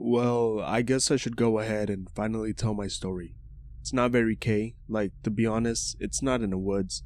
Well, I guess I should go ahead and finally tell my story. It's not very K, to be honest, it's not in the woods.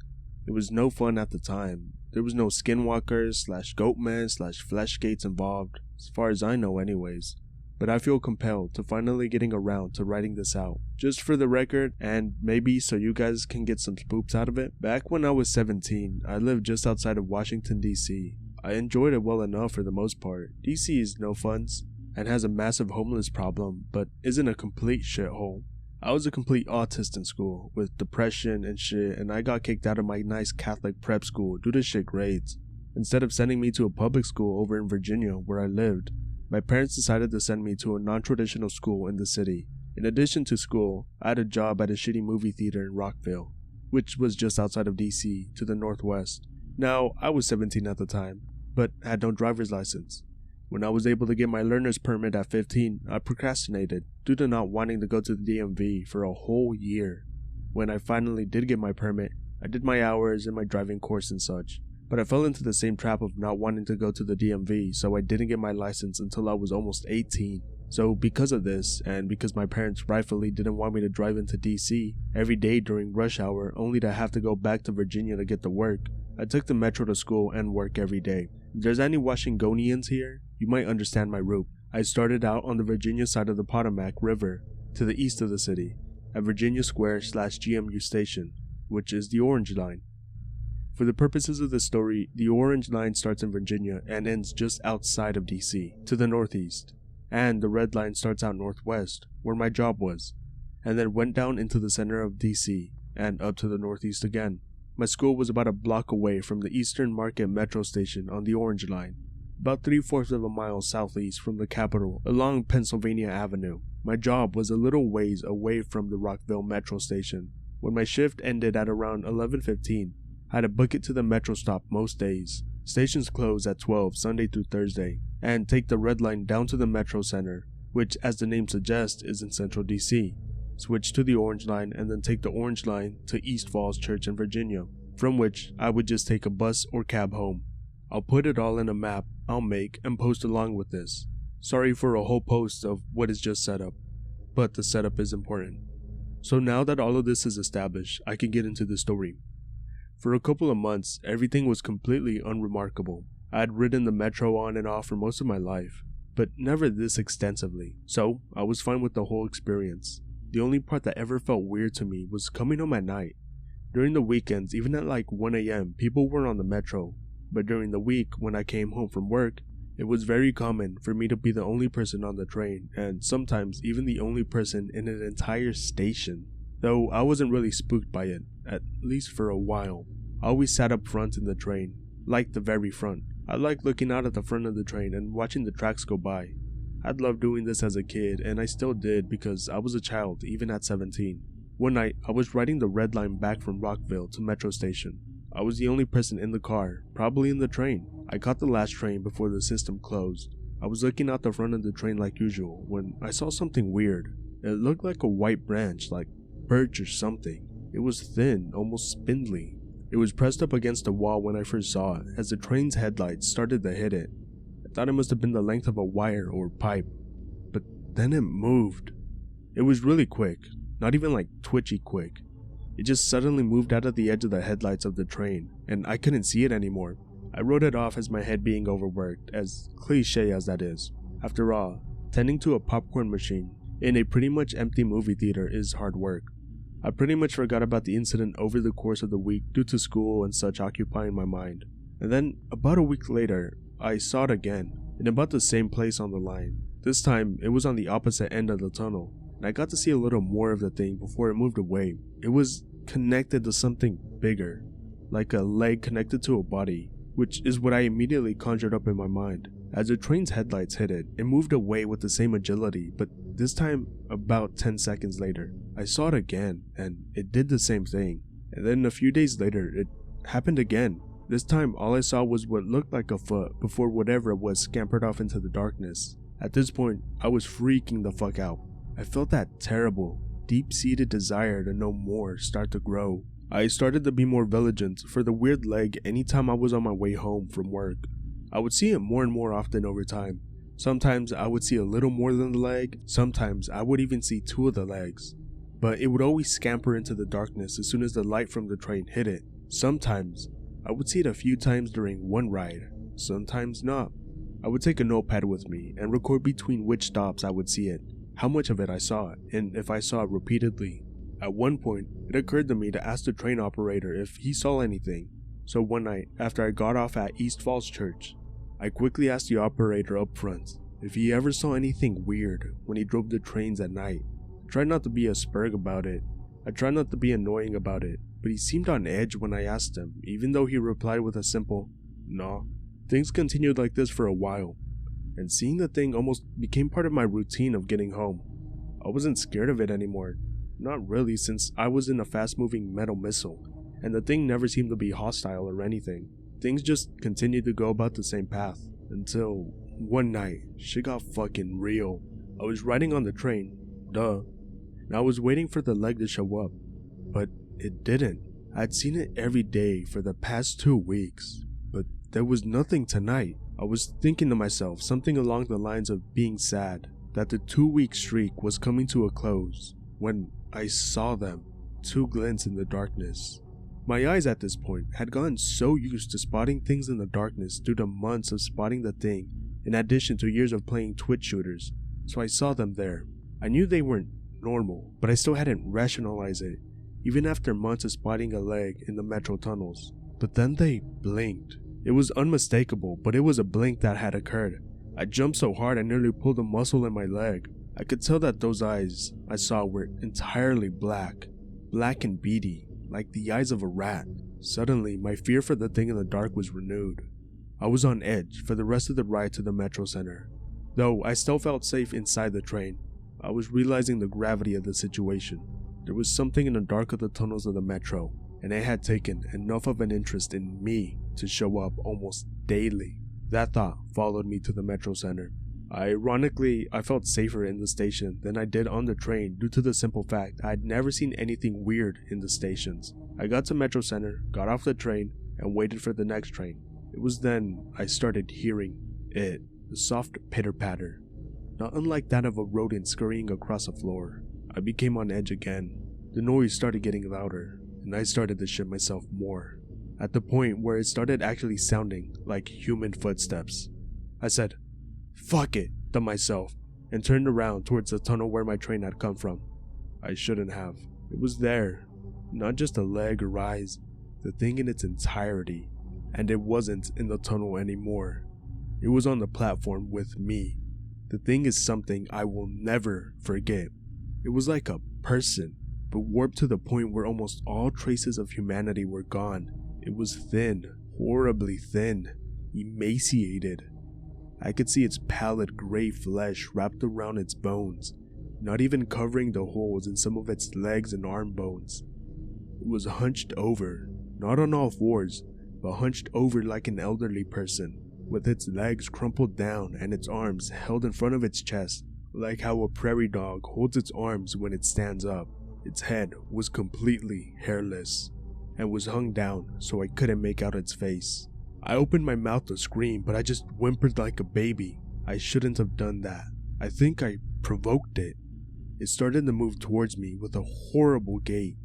It was no fun at the time. There was no skinwalkers slash goatmen slash flesh gates involved, as far as I know anyways. But I feel compelled to finally getting around to writing this out. Just for the record, and maybe so you guys can get some spoops out of it. Back when I was 17, I lived just outside of Washington DC. I enjoyed it well enough for the most part. DC is no funs, and has a massive homeless problem, but isn't a complete shithole. I was a complete autist in school, with depression and shit, and I got kicked out of my nice Catholic prep school due to shit grades. Instead of sending me to a public school over in Virginia, where I lived, my parents decided to send me to a non-traditional school in the city. In addition to school, I had a job at a shitty movie theater in Rockville, which was just outside of DC, to the northwest. Now, I was 17 at the time, but had no driver's license. When I was able to get my learner's permit at 15, I procrastinated due to not wanting to go to the DMV for a whole year. When I finally did get my permit, I did my hours and my driving course and such, but I fell into the same trap of not wanting to go to the DMV, so I didn't get my license until I was almost 18. So because of this, and because my parents rightfully didn't want me to drive into DC every day during rush hour only to have to go back to Virginia to get to work, I took the metro to school and work every day. If there's any Washingtonians here, you might understand my route. I started out on the Virginia side of the Potomac River, to the east of the city, at Virginia Square / GMU Station, which is the Orange Line. For the purposes of this story, the Orange Line starts in Virginia and ends just outside of DC, to the northeast, and the Red Line starts out northwest, where my job was, and then went down into the center of DC, and up to the northeast again. My school was about a block away from the Eastern Market Metro Station on the Orange Line, about 3/4 of a mile southeast from the capital along Pennsylvania Avenue. My job was a little ways away from the Rockville Metro Station. When my shift ended at around 11:15, I had to book it to the metro stop most days. Stations close at 12 Sunday through Thursday, and take the Red Line down to the Metro Center, which as the name suggests is in central DC. Switch to the Orange Line and then take the Orange Line to East Falls Church in Virginia, from which I would just take a bus or cab home. I'll put it all in a map I'll make and post along with this. Sorry for a whole post of what is just set up, but the setup is important. So now that all of this is established, I can get into the story. For a couple of months, everything was completely unremarkable. I had ridden the metro on and off for most of my life, but never this extensively, so I was fine with the whole experience. The only part that ever felt weird to me was coming home at night. During the weekends, even at 1 AM, people were on the metro, but during the week, when I came home from work, it was very common for me to be the only person on the train, and sometimes even the only person in an entire station. Though I wasn't really spooked by it, at least for a while. I always sat up front in the train, the very front. I liked looking out at the front of the train and watching the tracks go by. I'd loved doing this as a kid, and I still did because I was a child even at 17. One night, I was riding the Red Line back from Rockville to Metro Station. I was the only person in the car, probably in the train. I caught the last train before the system closed. I was looking out the front of the train like usual when I saw something weird. It looked like a white branch, like birch or something. It was thin, almost spindly. It was pressed up against the wall when I first saw it, as the train's headlights started to hit it. I thought it must have been the length of a wire or pipe, but then it moved. It was really quick, not even twitchy quick. It just suddenly moved out of the edge of the headlights of the train, and I couldn't see it anymore. I wrote it off as my head being overworked, as cliche as that is. After all, tending to a popcorn machine in a pretty much empty movie theater is hard work. I pretty much forgot about the incident over the course of the week due to school and such occupying my mind. And then, about a week later, I saw it again, in about the same place on the line. This time, it was on the opposite end of the tunnel, and I got to see a little more of the thing before it moved away. It was connected to something bigger, like a leg connected to a body, which is what I immediately conjured up in my mind. As the train's headlights hit it, it moved away with the same agility, but this time about 10 seconds later. I saw it again, and it did the same thing. And then a few days later, it happened again. This time, all I saw was what looked like a foot before whatever it was scampered off into the darkness. At this point, I was freaking the fuck out. I felt that terrible, deep-seated desire to know more start to grow. I started to be more vigilant for the weird leg anytime I was on my way home from work. I would see it more and more often over time, Sometimes I would see a little more than the leg, sometimes I would even see 2 of the legs. But it would always scamper into the darkness as soon as the light from the train hit it. Sometimes I would see it a few times during one ride, sometimes not. I would take a notepad with me and record between which stops I would see it, how much of it I saw, and if I saw it repeatedly. At one point, it occurred to me to ask the train operator if he saw anything. So one night, after I got off at East Falls Church, I quickly asked the operator up front if he ever saw anything weird when he drove the trains at night. I tried not to be a spurg about it. I tried not to be annoying about it, but he seemed on edge when I asked him, even though he replied with a simple, "No." Things continued like this for a while, and seeing the thing almost became part of my routine of getting home. I wasn't scared of it anymore. Not really, since I was in a fast-moving metal missile, and the thing never seemed to be hostile or anything. Things just continued to go about the same path, until one night, shit got fucking real. I was riding on the train, and I was waiting for the leg to show up, but it didn't. I'd seen it every day for the past 2 weeks, but there was nothing tonight. I was thinking to myself something along the lines of being sad that the 2-week streak was coming to a close when I saw them, 2 glints in the darkness. My eyes at this point had gotten so used to spotting things in the darkness due to months of spotting the thing, in addition to years of playing Twitch shooters, so I saw them there. I knew they weren't normal, but I still hadn't rationalized it, even after months of spotting a leg in the metro tunnels. But then they blinked. It was unmistakable, but it was a blink that had occurred. I jumped so hard I nearly pulled a muscle in my leg. I could tell that those eyes I saw were entirely black and beady, like the eyes of a rat. Suddenly, my fear for the thing in the dark was renewed. I was on edge for the rest of the ride to the metro center. Though I still felt safe inside the train, I was realizing the gravity of the situation. There was something in the dark of the tunnels of the metro, and it had taken enough of an interest in me to show up almost daily. That thought followed me to the metro center. Ironically, I felt safer in the station than I did on the train due to the simple fact I had never seen anything weird in the stations. I got to Metro Center, got off the train, and waited for the next train. It was then I started hearing it, the soft pitter-patter, not unlike that of a rodent scurrying across the floor. I became on edge again. The noise started getting louder, and I started to shit myself more, at the point where it started actually sounding like human footsteps. I said, "Fuck it," to myself, and turned around towards the tunnel where my train had come from. I shouldn't have. It was there. Not just a leg or eyes, the thing in its entirety. And it wasn't in the tunnel anymore. It was on the platform with me. The thing is something I will never forget. It was like a person, but warped to the point where almost all traces of humanity were gone. It was thin, horribly thin, emaciated. I could see its pallid gray flesh wrapped around its bones, not even covering the holes in some of its legs and arm bones. It was hunched over, not on all fours, but hunched over like an elderly person, with its legs crumpled down and its arms held in front of its chest, like how a prairie dog holds its arms when it stands up. Its head was completely hairless, and was hung down so I couldn't make out its face. I opened my mouth to scream, but I just whimpered like a baby. I shouldn't have done that. I think I provoked it. It started to move towards me with a horrible gait.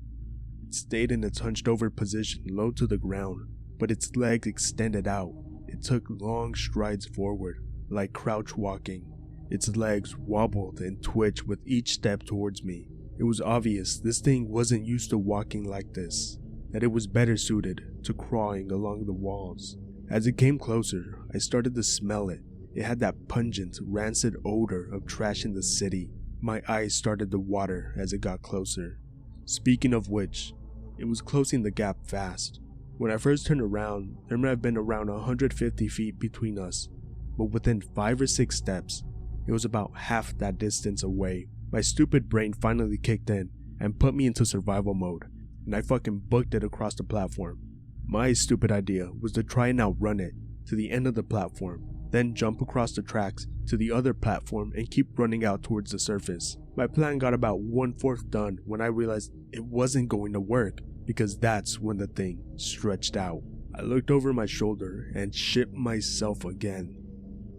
It stayed in its hunched over position low to the ground, but its legs extended out. It took long strides forward, like crouch walking. Its legs wobbled and twitched with each step towards me. It was obvious this thing wasn't used to walking like this, that it was better suited to crawling along the walls. As it came closer, I started to smell it. It had that pungent, rancid odor of trash in the city. My eyes started to water as it got closer. Speaking of which, it was closing the gap fast. When I first turned around, there may have been around 150 feet between us, but within 5 or 6 steps, it was about half that distance away. My stupid brain finally kicked in and put me into survival mode, and I fucking booked it across the platform. My stupid idea was to try and outrun it to the end of the platform, then jump across the tracks to the other platform and keep running out towards the surface. My plan got about 1/4 done when I realized it wasn't going to work, because that's when the thing stretched out. I looked over my shoulder and shit myself again.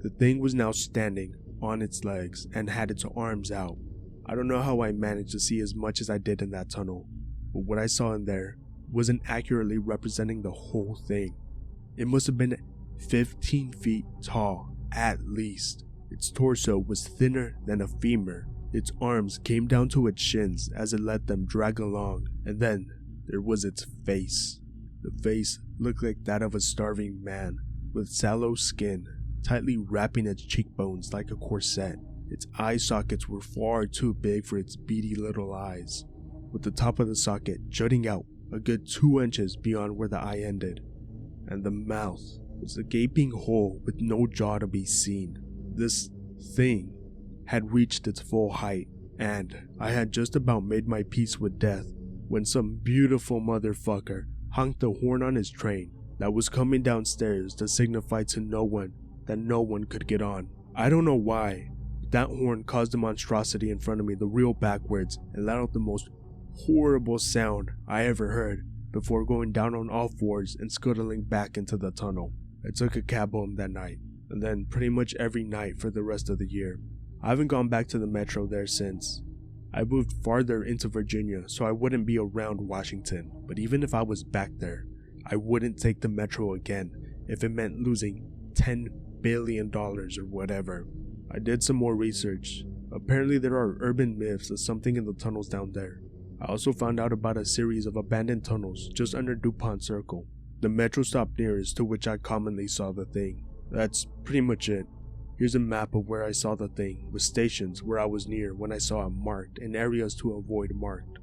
The thing was now standing on its legs and had its arms out. I don't know how I managed to see as much as I did in that tunnel, but what I saw in there wasn't accurately representing the whole thing. It must have been 15 feet tall, at least. Its torso was thinner than a femur. Its arms came down to its shins as it let them drag along, and then there was its face. The face looked like that of a starving man, with sallow skin tightly wrapping its cheekbones like a corset. Its eye sockets were far too big for its beady little eyes, with the top of the socket jutting out a good 2 inches beyond where the eye ended, and the mouth was a gaping hole with no jaw to be seen. This thing had reached its full height, and I had just about made my peace with death when some beautiful motherfucker honked the horn on his train that was coming downstairs to signify to no one that no one could get on. I don't know why, but that horn caused a monstrosity in front of me to reel backwards and let out the most horrible sound I ever heard before going down on all fours and scuttling back into the tunnel. I took a cab home that night, and then pretty much every night for the rest of the year. I haven't gone back to the metro there since. I moved farther into Virginia so I wouldn't be around Washington, but even if I was back there, I wouldn't take the metro again if it meant losing $10 billion or whatever. I did some more research. Apparently there are urban myths of something in the tunnels down there. I also found out about a series of abandoned tunnels just under DuPont Circle, the metro stop nearest to which I commonly saw the thing. That's pretty much it. Here's a map of where I saw the thing, with stations where I was near when I saw it marked and areas to avoid marked.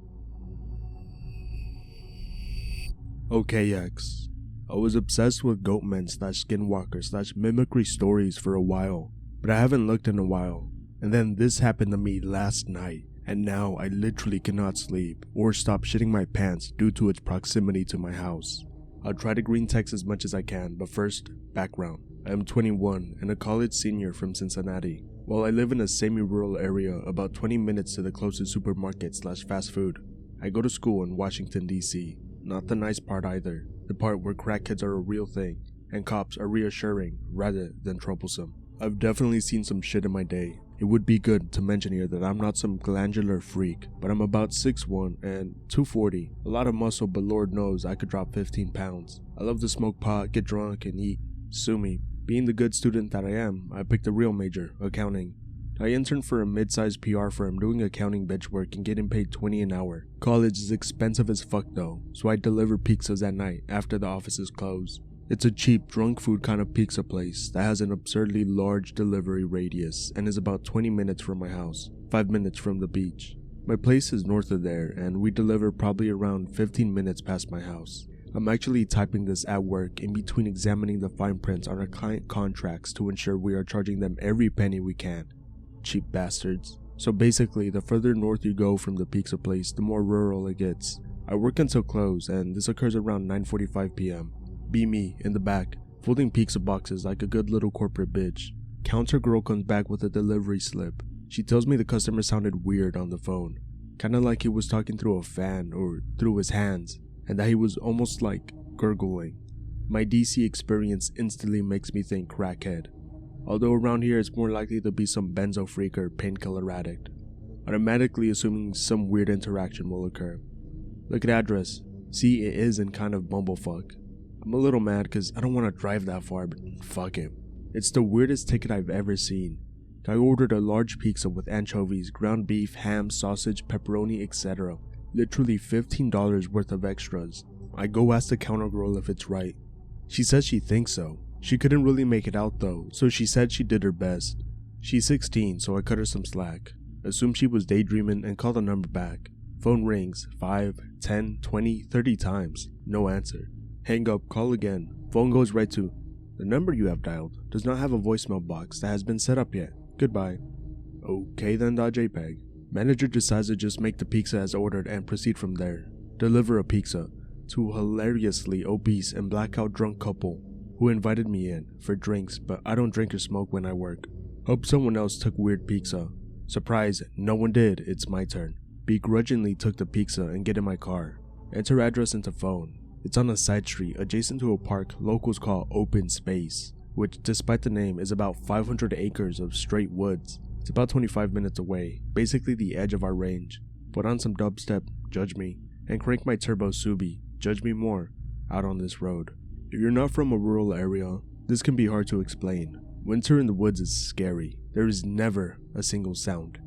Okay, X. I was obsessed with goatmen / skinwalker / mimicry stories for a while, but I haven't looked in a while, and then this happened to me last night, and now I literally cannot sleep or stop shitting my pants due to its proximity to my house. I'll try to green text as much as I can, but first, background. I am 21 and a college senior from Cincinnati. While I live in a semi-rural area about 20 minutes to the closest supermarket / fast food, I go to school in Washington, D.C. Not the nice part either, the part where crack kids are a real thing, and cops are reassuring rather than troublesome. I've definitely seen some shit in my day. It would be good to mention here that I'm not some glandular freak, but I'm about 6'1" and 240. A lot of muscle, but Lord knows I could drop 15 pounds. I love to smoke pot, get drunk, and eat. Sue me. Being the good student that I am, I picked a real major, accounting. I interned for a mid-sized PR firm doing accounting bitch work and getting paid $20 an hour. College is expensive as fuck though, so I deliver pizzas at night after the offices close. It's a cheap, drunk food kind of pizza place that has an absurdly large delivery radius and is about 20 minutes from my house, 5 minutes from the beach. My place is north of there and we deliver probably around 15 minutes past my house. I'm actually typing this at work in between examining the fine prints on our client contracts to ensure we are charging them every penny we can. Cheap bastards. So basically, the further north you go from the pizza place, the more rural it gets. I work until close and this occurs around 9:45 p.m. Be me, in the back, folding pizza boxes like a good little corporate bitch. Counter girl comes back with a delivery slip. She tells me the customer sounded weird on the phone. Kinda like he was talking through a fan or through his hands, and that he was almost like gurgling. My DC experience instantly makes me think crackhead, although around here it's more likely to be some benzo freak or painkiller addict, automatically assuming some weird interaction will occur. Look at address. See, it is in kind of bumblefuck. I'm a little mad because I don't want to drive that far, but fuck it. It's the weirdest ticket I've ever seen. I ordered a large pizza with anchovies, ground beef, ham, sausage, pepperoni, etc. Literally $15 worth of extras. I go ask the counter girl if it's right. She says she thinks so. She couldn't really make it out though, so she said she did her best. She's 16, so I cut her some slack. Assumed she was daydreaming and called the number back. Phone rings 5, 10, 20, 30 times. No answer. Hang up, call again. Phone goes right to, the number you have dialed does not have a voicemail box that has been set up yet. Goodbye. Okay then, .jpg. Manager decides to just make the pizza as ordered and proceed from there. Deliver a pizza to a hilariously obese and blackout drunk couple who invited me in for drinks, but I don't drink or smoke when I work. Hope someone else took weird pizza. Surprise, no one did, it's my turn. Begrudgingly took the pizza and get in my car. Enter address into phone. It's on a side street adjacent to a park locals call open space. which despite the name is about 500 acres of straight woods. It's about 25 minutes away, basically the edge of our range. Put on some dubstep, judge me, and crank my turbo Subi, judge me more, out on this road. If you're not from a rural area, this can be hard to explain. Winter in the woods is scary. There is never a single sound.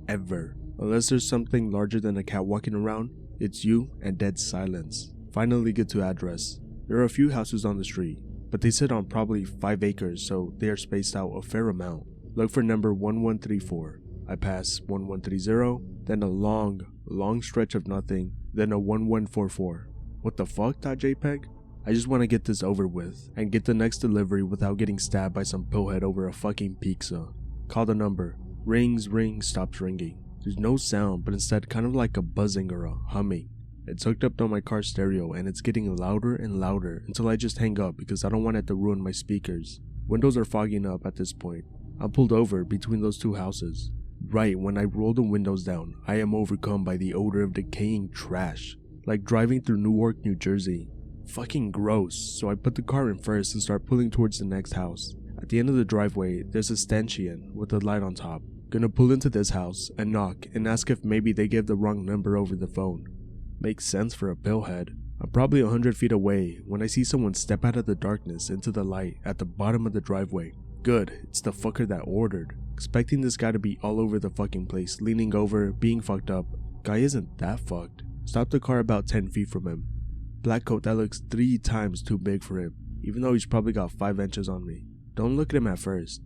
Ever. Unless there's something larger than a cat walking around, it's you and dead silence. Finally get to address. There are a few houses on the street, but they sit on probably 5 acres, so they are spaced out a fair amount. Look for number 1134. I pass 1130, then a long stretch of nothing, then a 1144. What the fuck, .jpg? I just want to get this over with, and get the next delivery without getting stabbed by some pillhead over a fucking pizza. Call the number. Rings, stops ringing. There's no sound, but instead kind of like a buzzing or a humming. It's hooked up to my car stereo and it's getting louder and louder until I just hang up because I don't want it to ruin my speakers. Windows are fogging up at this point. I'm pulled over between those two houses. Right when I roll the windows down, I am overcome by the odor of decaying trash. Like driving through Newark, New Jersey. Fucking gross, so I put the car in first and start pulling towards the next house. At the end of the driveway, there's a stanchion with a light on top. Gonna pull into this house and knock and ask if maybe they gave the wrong number over the phone. Makes sense for a pillhead. I'm probably 100 feet away when I see someone step out of the darkness into the light at the bottom of the driveway. Good, it's the fucker that ordered. Expecting this guy to be all over the fucking place, leaning over, being fucked up. Guy isn't that fucked. Stop the car about 10 feet from him. Black coat that looks 3 times too big for him, even though he's probably got 5 inches on me. Don't look at him at first.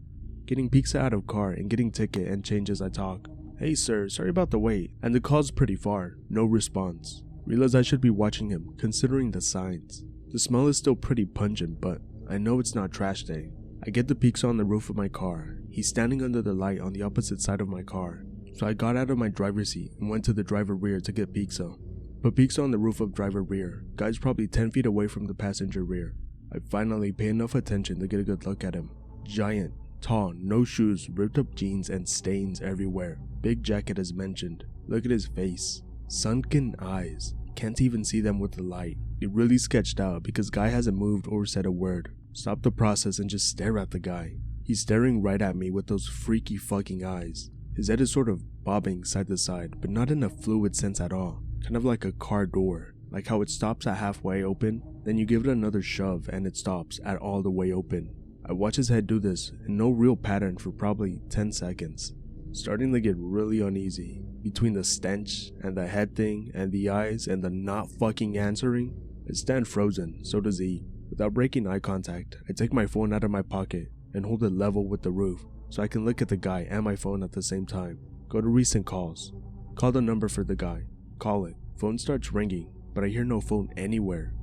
Getting pizza out of car and getting ticket and change as I talk. Hey sir, sorry about the wait, and the call's pretty far. No response. Realize I should be watching him, considering the signs. The smell is still pretty pungent, but I know it's not trash day. I get the pizza on the roof of my car. He's standing under the light on the opposite side of my car. So I got out of my driver's seat and went to the driver rear to get pizza. Put pizza on the roof of driver rear. Guy's probably 10 feet away from the passenger rear. I finally pay enough attention to get a good look at him. Giant, tall, no shoes, ripped up jeans and stains everywhere. Big jacket as mentioned. Look at his face. Sunken eyes. Can't even see them with the light. It really sketched out because guy hasn't moved or said a word. Stop the process and just stare at the guy. He's staring right at me with those freaky fucking eyes. His head is sort of bobbing side to side, but not in a fluid sense at all. Kind of like a car door. Like how it stops at halfway open, then you give it another shove and it stops at all the way open. I watch his head do this in no real pattern for probably 10 seconds. Starting to get really uneasy. Between the stench and the head thing and the eyes and the not fucking answering, I stand frozen, so does he. Without breaking eye contact, I take my phone out of my pocket and hold it level with the roof so I can look at the guy and my phone at the same time. Go to recent calls. Call the number for the guy. Call it. Phone starts ringing, but I hear no phone anywhere.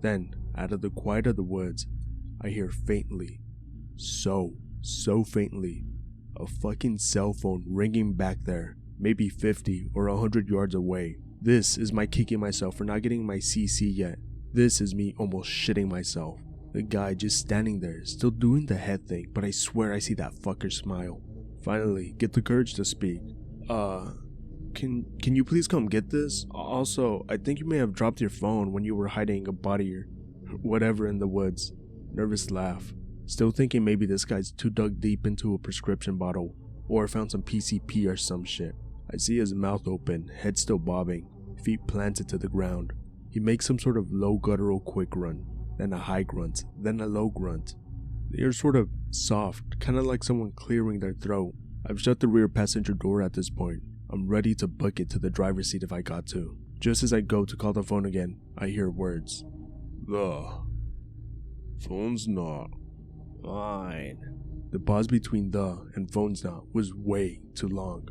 Then, out of the quiet of the woods, I hear faintly, so faintly, a fucking cell phone ringing back there, maybe 50 or 100 yards away. This is my kicking myself for not getting my CC yet. This is me almost shitting myself. The guy just standing there, still doing the head thing, but I swear I see that fucker smile. Finally, get the courage to speak. Can you please come get this? Also, I think you may have dropped your phone when you were hiding a body or whatever in the woods. Nervous laugh. Still thinking maybe this guy's too dug deep into a prescription bottle or found some PCP or some shit. I see his mouth open, head still bobbing, feet planted to the ground. He makes some sort of low guttural quick grunt, then a high grunt, then a low grunt. They are sort of soft, kind of like someone clearing their throat. I've shut the rear passenger door at this point. I'm ready to book it to the driver's seat if I got to. Just as I go to call the phone again, I hear words. The phone's not fine. The pause between the and phone's not was way too long.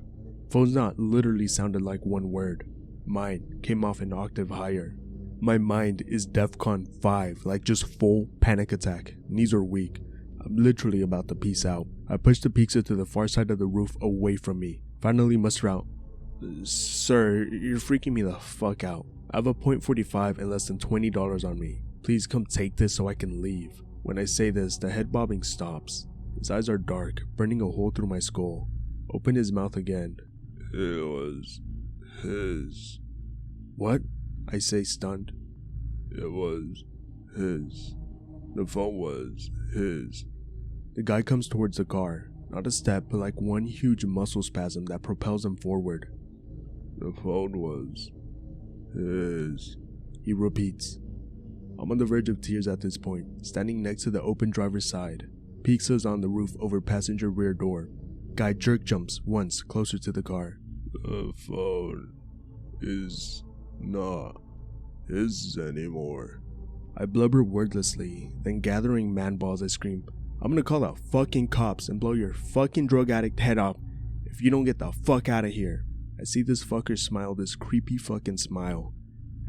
Phone's not literally sounded like one word. Mine came off an octave higher. My mind is DEFCON 5, like just full panic attack. Knees are weak. I'm literally about to peace out. I push the pizza to the far side of the roof away from me. Finally muster out, "Sir, you're freaking me the fuck out. I have a .45 and less than $20 on me. Please come take this so I can leave." When I say this, the head bobbing stops. His eyes are dark, burning a hole through my skull. Open his mouth again. "It was his." "What?" I say, stunned. "It was his. The phone was his. The guy comes towards the car, not a step, but like one huge muscle spasm that propels him forward. "The phone was his," he repeats. I'm on the verge of tears at this point, standing next to the open driver's side. Pizza's on the roof over passenger rear door. Guy jerk jumps once closer to the car. "The phone is not his anymore." I blubber wordlessly, then gathering man balls I scream, "I'm gonna call the fucking cops and blow your fucking drug addict head off if you don't get the fuck out of here." I see this fucker smile this creepy fucking smile,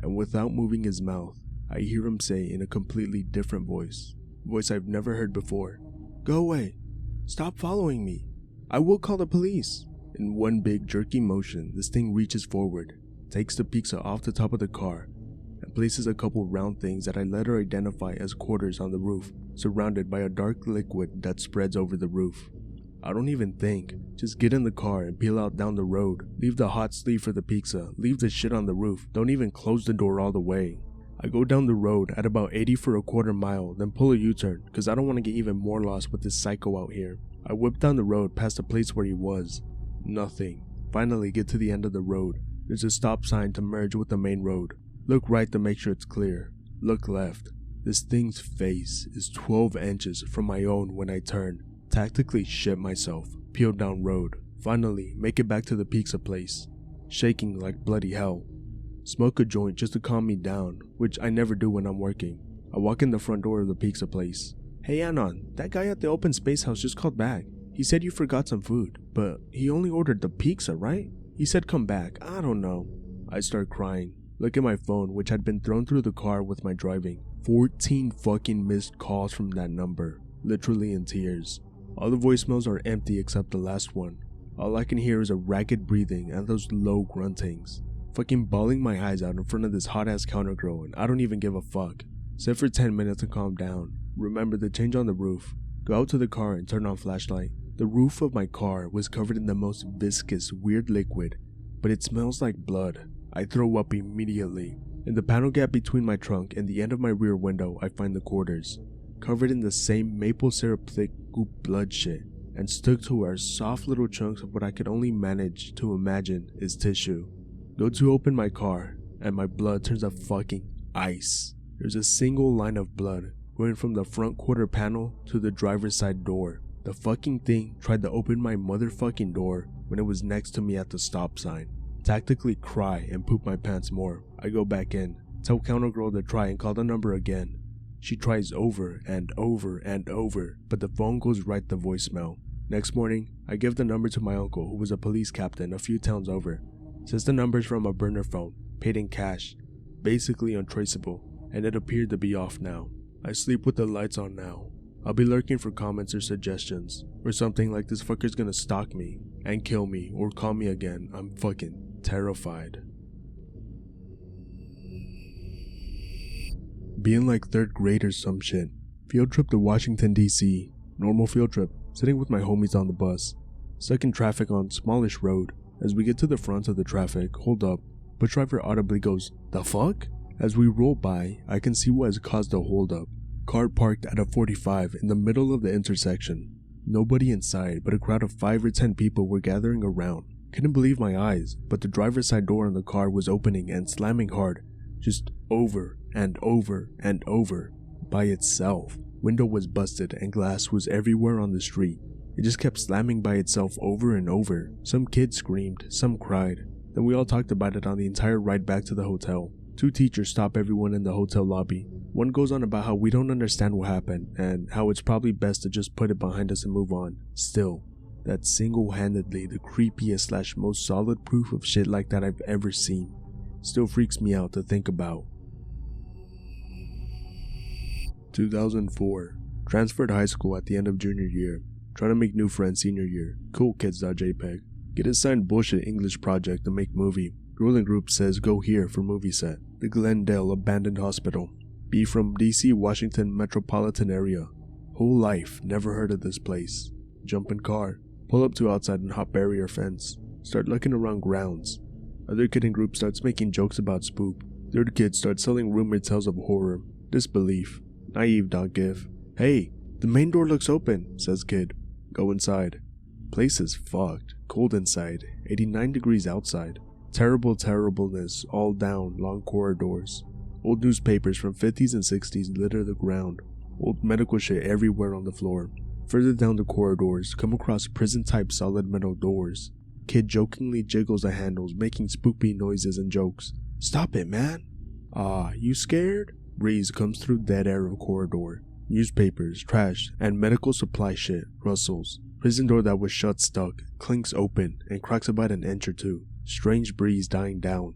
and without moving his mouth, I hear him say in a completely different voice, a voice I've never heard before, "Go away. Stop following me. I will call the police." In one big jerky motion, this thing reaches forward, takes the pizza off the top of the car, and places a couple round things that I later identify as quarters on the roof, surrounded by a dark liquid that spreads over the roof. I don't even think, just get in the car and peel out down the road, leave the hot sleeve for the pizza, leave the shit on the roof, don't even close the door all the way. I go down the road at about 80 for a quarter mile, then pull a U-turn, cause I don't want to get even more lost with this psycho out here. I whip down the road past the place where he was. Nothing. Finally get to the end of the road. There's a stop sign to merge with the main road. Look right to make sure it's clear. Look left. This thing's face is 12 inches from my own when I turn. Tactically shit myself. Peel down road. Finally make it back to the pizza place. Shaking like bloody hell. Smoke a joint just to calm me down, which I never do when I'm working. I walk in the front door of the pizza place. "Hey Anon, that guy at the open space house just called back. He said you forgot some food, but he only ordered the pizza, right? He said come back, I don't know." I start crying. Look at my phone, which had been thrown through the car with my driving. 14 fucking missed calls from that number. Literally in tears. All the voicemails are empty except the last one. All I can hear is a ragged breathing and those low gruntings. Fucking bawling my eyes out in front of this hot ass counter girl, and I don't even give a fuck. Sit for 10 minutes to calm down. Remember the change on the roof. Go out to the car and turn on flashlight. The roof of my car was covered in the most viscous, weird liquid, but it smells like blood. I throw up immediately. In the panel gap between my trunk and the end of my rear window, I find the quarters, covered in the same maple syrup thick goop blood shit, and stuck to where soft little chunks of what I could only manage to imagine is tissue. Go to open my car, and my blood turns to fucking ice. There's a single line of blood going from the front quarter panel to the driver's side door. The fucking thing tried to open my motherfucking door when it was next to me at the stop sign. Tactically cry and poop my pants more. I go back in, tell counter girl to try and call the number again. She tries over and over and over, but the phone goes right to voicemail. Next morning, I give the number to my uncle, who was a police captain a few towns over. Says the number's from a burner phone, paid in cash, basically untraceable, and it appeared to be off now. I sleep with the lights on now. I'll be lurking for comments or suggestions, or something like this fucker's gonna stalk me and kill me or call me again. I'm fucking terrified. Being like 3rd grade or some shit. Field trip to Washington DC. Normal field trip, sitting with my homies on the bus. Stuck in traffic on smallish road. As we get to the front of the traffic, hold up, bus driver audibly goes, "The fuck?" As we roll by, I can see what has caused the hold up. Car parked at a 45 in the middle of the intersection. Nobody inside, but a crowd of 5 or 10 people were gathering around. Couldn't believe my eyes, but the driver's side door on the car was opening and slamming hard, just over and over and over, by itself. Window was busted and glass was everywhere on the street. It just kept slamming by itself over and over. Some kids screamed, some cried. Then we all talked about it on the entire ride back to the hotel. 2 teachers stop everyone in the hotel lobby. One goes on about how we don't understand what happened, and how it's probably best to just put it behind us and move on. Still, that's single-handedly the creepiest / most solid proof of shit like that I've ever seen. Still freaks me out to think about. 2004. Transferred high school at the end of junior year. Trying to make new friends senior year. Coolkids.jpg. Get assigned bullshit English project to make movie. Girl in group says go here for movie set. The Glendale Abandoned Hospital. Be from DC, Washington metropolitan area. Whole life, never heard of this place. Jump in car. Pull up to outside and hop barrier fence. Start looking around grounds. Other kid in group starts making jokes about spook. Third kid starts selling rumored tales of horror. Disbelief. Naive.gif. Hey, The main door looks open, says kid. Go inside. Place is fucked. Cold inside, 89 degrees outside. Terribleness all down long corridors. Old newspapers from 50s and 60s litter the ground. Old medical shit everywhere on the floor. Further down the corridors, come across prison-type solid metal doors. Kid jokingly jiggles the handles, making spoopy noises and jokes. Stop it, man. Ah, you scared? Breeze comes through dead air of corridor. Newspapers, trash, and medical supply shit rustles. Prison door that was shut stuck, clinks open, and cracks about an inch or two. Strange breeze dying down.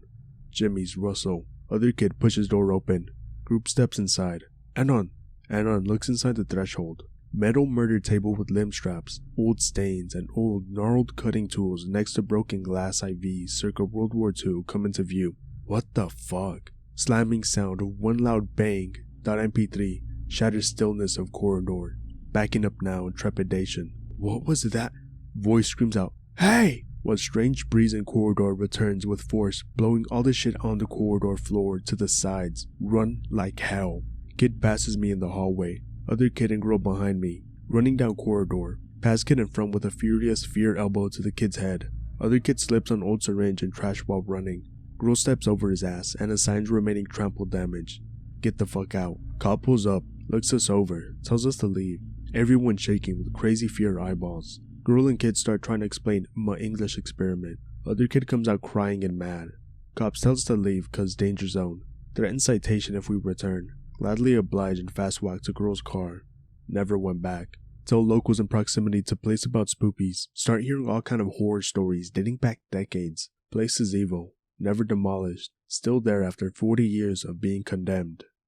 Jimmy's rustle. Other kid pushes door open. Group steps inside. Anon looks inside the threshold. Metal murder table with limb straps, old stains, and old gnarled cutting tools next to broken glass IVs circa World War II come into view. What the fuck? Slamming sound of one loud bang. .mp3 shatters stillness of corridor. Backing up now in trepidation. What was that? Voice screams out, "Hey!" One strange breeze in corridor returns with force, blowing all the shit on the corridor floor to the sides. Run like hell. Kid passes me in the hallway. Other kid and girl behind me. Running down corridor. Pass kid in front with a furious fear elbow to the kid's head. Other kid slips on old syringe and trash while running. Girl steps over his ass and assigns remaining trample damage. Get the fuck out. Cop pulls up, looks us over, tells us to leave. Everyone shaking with crazy fear eyeballs. Girl and kid start trying to explain my English experiment. Other kid comes out crying and mad. Cops tells us to leave cause danger zone. Threaten citation if we return. Gladly oblige and fast walk to girl's car. Never went back. Tell locals in proximity to place about spoopies. Start hearing all kind of horror stories dating back decades. Place is evil. Never demolished. Still there after 40 years of being condemned.